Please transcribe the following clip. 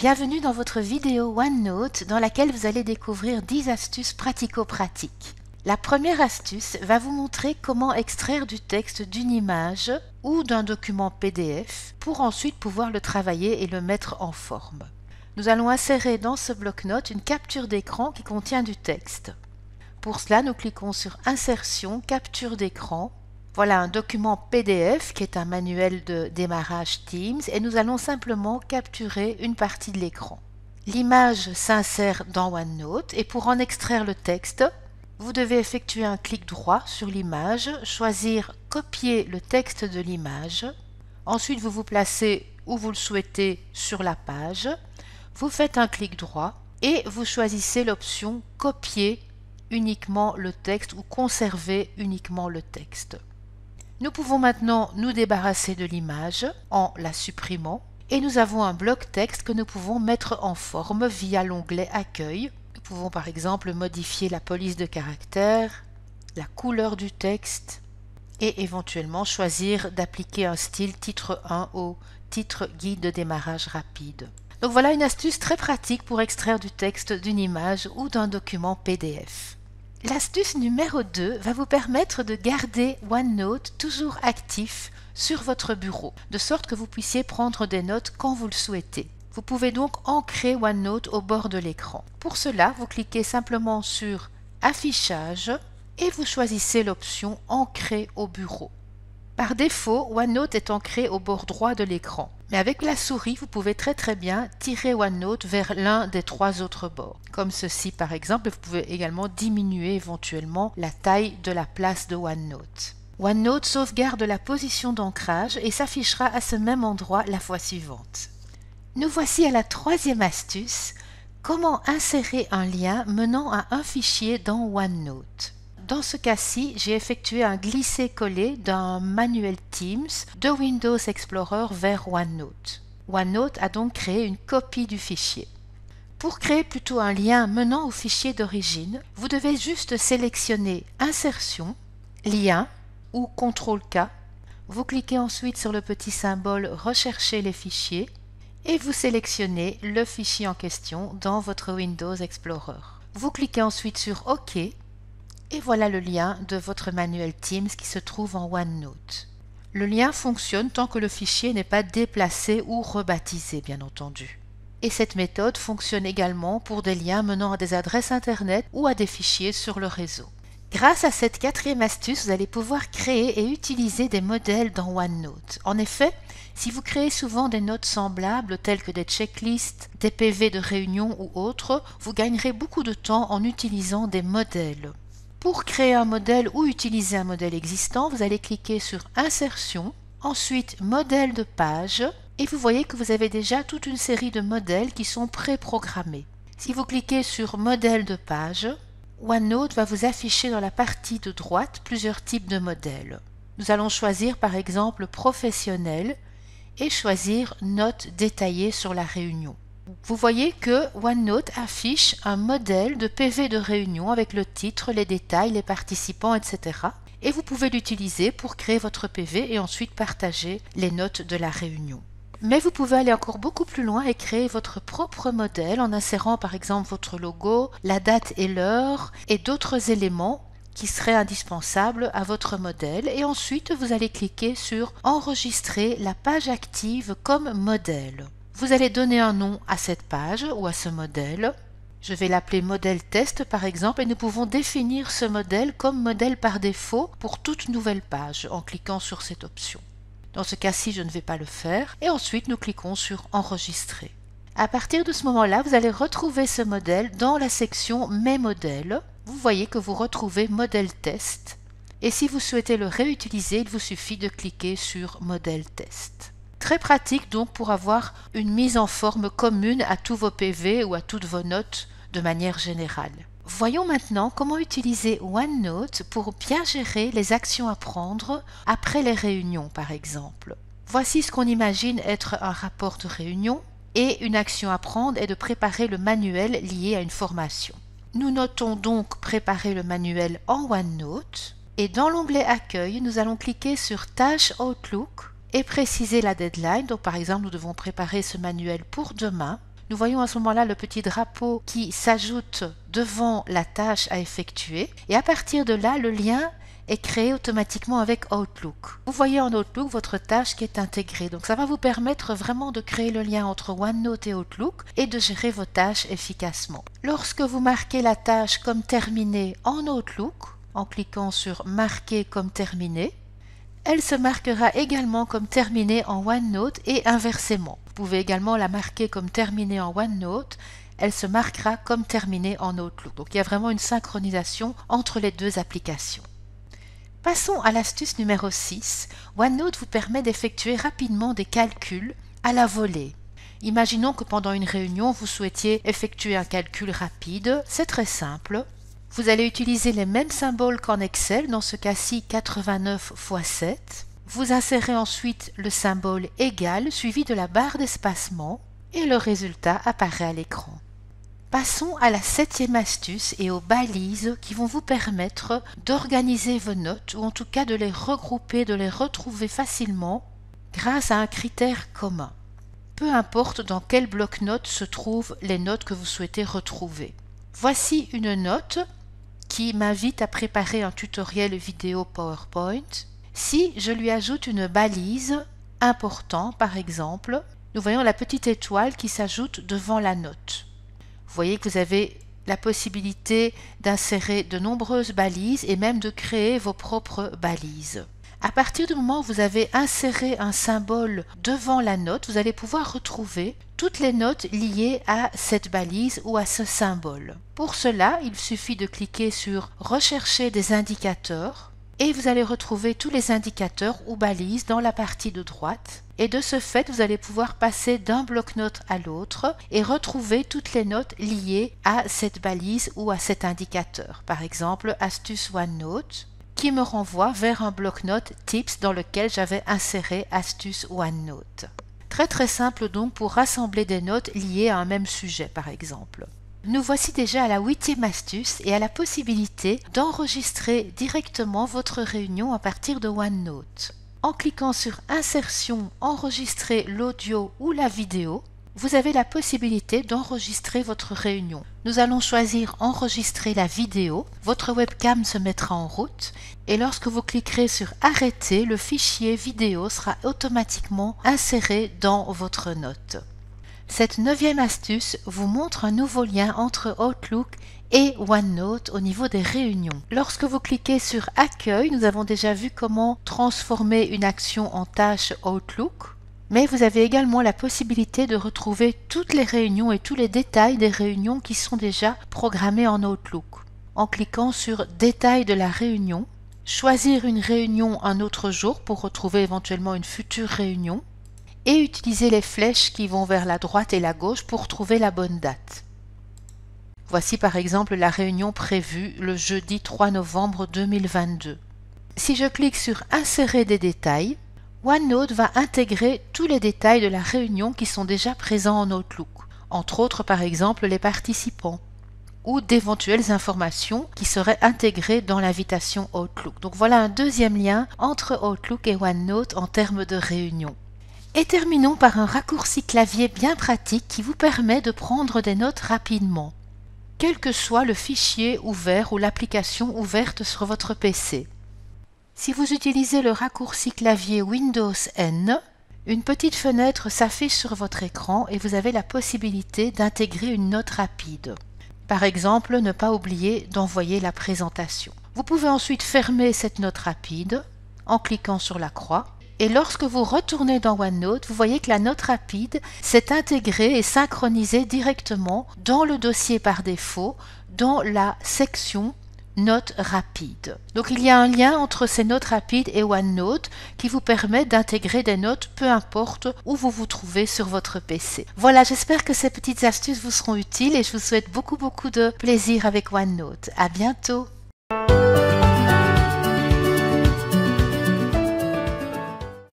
Bienvenue dans votre vidéo OneNote dans laquelle vous allez découvrir 10 astuces pratico-pratiques. La première astuce va vous montrer comment extraire du texte d'une image ou d'un document PDF pour ensuite pouvoir le travailler et le mettre en forme. Nous allons insérer dans ce bloc-notes une capture d'écran qui contient du texte. Pour cela, nous cliquons sur Insertion, Capture d'écran. Voilà un document PDF qui est un manuel de démarrage Teams et nous allons simplement capturer une partie de l'écran. L'image s'insère dans OneNote et pour en extraire le texte, vous devez effectuer un clic droit sur l'image, choisir Copier le texte de l'image. Ensuite, vous vous placez où vous le souhaitez sur la page. Vous faites un clic droit et vous choisissez l'option Copier uniquement le texte ou Conserver uniquement le texte. Nous pouvons maintenant nous débarrasser de l'image en la supprimant et nous avons un bloc texte que nous pouvons mettre en forme via l'onglet Accueil. Nous pouvons par exemple modifier la police de caractères, la couleur du texte et éventuellement choisir d'appliquer un style titre 1 au titre guide de démarrage rapide. Donc voilà une astuce très pratique pour extraire du texte d'une image ou d'un document PDF. L'astuce numéro 2 va vous permettre de garder OneNote toujours actif sur votre bureau, de sorte que vous puissiez prendre des notes quand vous le souhaitez. Vous pouvez donc ancrer OneNote au bord de l'écran. Pour cela, vous cliquez simplement sur Affichage et vous choisissez l'option Ancrer au bureau. Par défaut, OneNote est ancré au bord droit de l'écran. Mais avec la souris, vous pouvez très bien tirer OneNote vers l'un des 3 autres bords. Comme ceci par exemple, vous pouvez également diminuer éventuellement la taille de la place de OneNote. OneNote sauvegarde la position d'ancrage et s'affichera à ce même endroit la fois suivante. Nous voici à la 3e astuce, comment insérer un lien menant à un fichier dans OneNote. Dans ce cas-ci, j'ai effectué un glisser-coller d'un manuel Teams de Windows Explorer vers OneNote. OneNote a donc créé une copie du fichier. Pour créer plutôt un lien menant au fichier d'origine, vous devez juste sélectionner Insertion, Lien ou CTRL-K. Vous cliquez ensuite sur le petit symbole Rechercher les fichiers et vous sélectionnez le fichier en question dans votre Windows Explorer. Vous cliquez ensuite sur OK. Et voilà le lien de votre manuel Teams qui se trouve en OneNote. Le lien fonctionne tant que le fichier n'est pas déplacé ou rebaptisé, bien entendu. Et cette méthode fonctionne également pour des liens menant à des adresses Internet ou à des fichiers sur le réseau. Grâce à cette 4e astuce, vous allez pouvoir créer et utiliser des modèles dans OneNote. En effet, si vous créez souvent des notes semblables telles que des checklists, des PV de réunion ou autres, vous gagnerez beaucoup de temps en utilisant des modèles. Pour créer un modèle ou utiliser un modèle existant, vous allez cliquer sur Insertion, ensuite Modèle de page, et vous voyez que vous avez déjà toute une série de modèles qui sont préprogrammés. Si vous cliquez sur Modèle de page, OneNote va vous afficher dans la partie de droite plusieurs types de modèles. Nous allons choisir par exemple Professionnel et choisir Notes détaillées sur la réunion. Vous voyez que OneNote affiche un modèle de PV de réunion avec le titre, les détails, les participants, etc. Et vous pouvez l'utiliser pour créer votre PV et ensuite partager les notes de la réunion. Mais vous pouvez aller encore beaucoup plus loin et créer votre propre modèle en insérant par exemple votre logo, la date et l'heure et d'autres éléments qui seraient indispensables à votre modèle. Et ensuite, vous allez cliquer sur Enregistrer la page active comme modèle. Vous allez donner un nom à cette page ou à ce modèle. Je vais l'appeler modèle test par exemple et nous pouvons définir ce modèle comme modèle par défaut pour toute nouvelle page en cliquant sur cette option. Dans ce cas-ci, je ne vais pas le faire et ensuite nous cliquons sur Enregistrer. À partir de ce moment-là, vous allez retrouver ce modèle dans la section Mes modèles. Vous voyez que vous retrouvez modèle test et si vous souhaitez le réutiliser, il vous suffit de cliquer sur modèle test. Très pratique donc pour avoir une mise en forme commune à tous vos PV ou à toutes vos notes de manière générale. Voyons maintenant comment utiliser OneNote pour bien gérer les actions à prendre après les réunions par exemple. Voici ce qu'on imagine être un rapport de réunion et une action à prendre est de préparer le manuel lié à une formation. Nous notons donc préparer le manuel en OneNote et dans l'onglet Accueil, nous allons cliquer sur Tâches Outlook et préciser la deadline. Donc par exemple, nous devons préparer ce manuel pour demain. Nous voyons à ce moment-là le petit drapeau qui s'ajoute devant la tâche à effectuer et à partir de là, le lien est créé automatiquement avec Outlook. Vous voyez en Outlook votre tâche qui est intégrée. Donc ça va vous permettre vraiment de créer le lien entre OneNote et Outlook et de gérer vos tâches efficacement. Lorsque vous marquez la tâche comme terminée en Outlook, en cliquant sur Marquer comme terminée, elle se marquera également comme terminée en OneNote et inversement. Vous pouvez également la marquer comme terminée en OneNote, elle se marquera comme terminée en Outlook. Donc il y a vraiment une synchronisation entre les deux applications. Passons à l'astuce numéro 6. OneNote vous permet d'effectuer rapidement des calculs à la volée. Imaginons que pendant une réunion, vous souhaitiez effectuer un calcul rapide. C'est très simple. Vous allez utiliser les mêmes symboles qu'en Excel, dans ce cas-ci 89 x 7. Vous insérez ensuite le symbole égal suivi de la barre d'espacement et le résultat apparaît à l'écran. Passons à la 7e astuce et aux balises qui vont vous permettre d'organiser vos notes ou en tout cas de les regrouper, de les retrouver facilement grâce à un critère commun. Peu importe dans quel bloc-notes se trouvent les notes que vous souhaitez retrouver. Voici une note qui m'invite à préparer un tutoriel vidéo PowerPoint. Si je lui ajoute une balise important par exemple, nous voyons la petite étoile qui s'ajoute devant la note. Vous voyez que vous avez la possibilité d'insérer de nombreuses balises et même de créer vos propres balises. À partir du moment où vous avez inséré un symbole devant la note, vous allez pouvoir retrouver toutes les notes liées à cette balise ou à ce symbole. Pour cela, il suffit de cliquer sur « Rechercher des indicateurs » et vous allez retrouver tous les indicateurs ou balises dans la partie de droite. Et de ce fait, vous allez pouvoir passer d'un bloc-notes à l'autre et retrouver toutes les notes liées à cette balise ou à cet indicateur. Par exemple, astuce OneNote, qui me renvoie vers un bloc-notes Tips dans lequel j'avais inséré astuce OneNote. Très simple donc pour rassembler des notes liées à un même sujet par exemple. Nous voici déjà à la 8e astuce et à la possibilité d'enregistrer directement votre réunion à partir de OneNote. En cliquant sur Insertion, enregistrer l'audio ou la vidéo, vous avez la possibilité d'enregistrer votre réunion. Nous allons choisir Enregistrer la vidéo, votre webcam se mettra en route et lorsque vous cliquerez sur Arrêter, le fichier vidéo sera automatiquement inséré dans votre note. Cette 9e astuce vous montre un nouveau lien entre Outlook et OneNote au niveau des réunions. Lorsque vous cliquez sur Accueil, nous avons déjà vu comment transformer une action en tâche Outlook, mais vous avez également la possibilité de retrouver toutes les réunions et tous les détails des réunions qui sont déjà programmées en Outlook. En cliquant sur Détails de la réunion, choisir une réunion un autre jour pour retrouver éventuellement une future réunion, et utiliser les flèches qui vont vers la droite et la gauche pour trouver la bonne date. Voici par exemple la réunion prévue le jeudi 3 novembre 2022. Si je clique sur Insérer des détails, OneNote va intégrer tous les détails de la réunion qui sont déjà présents en Outlook, entre autres par exemple les participants, ou d'éventuelles informations qui seraient intégrées dans l'invitation Outlook. Donc voilà un deuxième lien entre Outlook et OneNote en termes de réunion. Et terminons par un raccourci clavier bien pratique qui vous permet de prendre des notes rapidement, quel que soit le fichier ouvert ou l'application ouverte sur votre PC. Si vous utilisez le raccourci clavier Windows N, une petite fenêtre s'affiche sur votre écran et vous avez la possibilité d'intégrer une note rapide. Par exemple, ne pas oublier d'envoyer la présentation. Vous pouvez ensuite fermer cette note rapide en cliquant sur la croix. Et lorsque vous retournez dans OneNote, vous voyez que la note rapide s'est intégrée et synchronisée directement dans le dossier par défaut, dans la section Notes rapides. Donc il y a un lien entre ces notes rapides et OneNote qui vous permet d'intégrer des notes peu importe où vous vous trouvez sur votre PC. Voilà, j'espère que ces petites astuces vous seront utiles et je vous souhaite beaucoup de plaisir avec OneNote. À bientôt!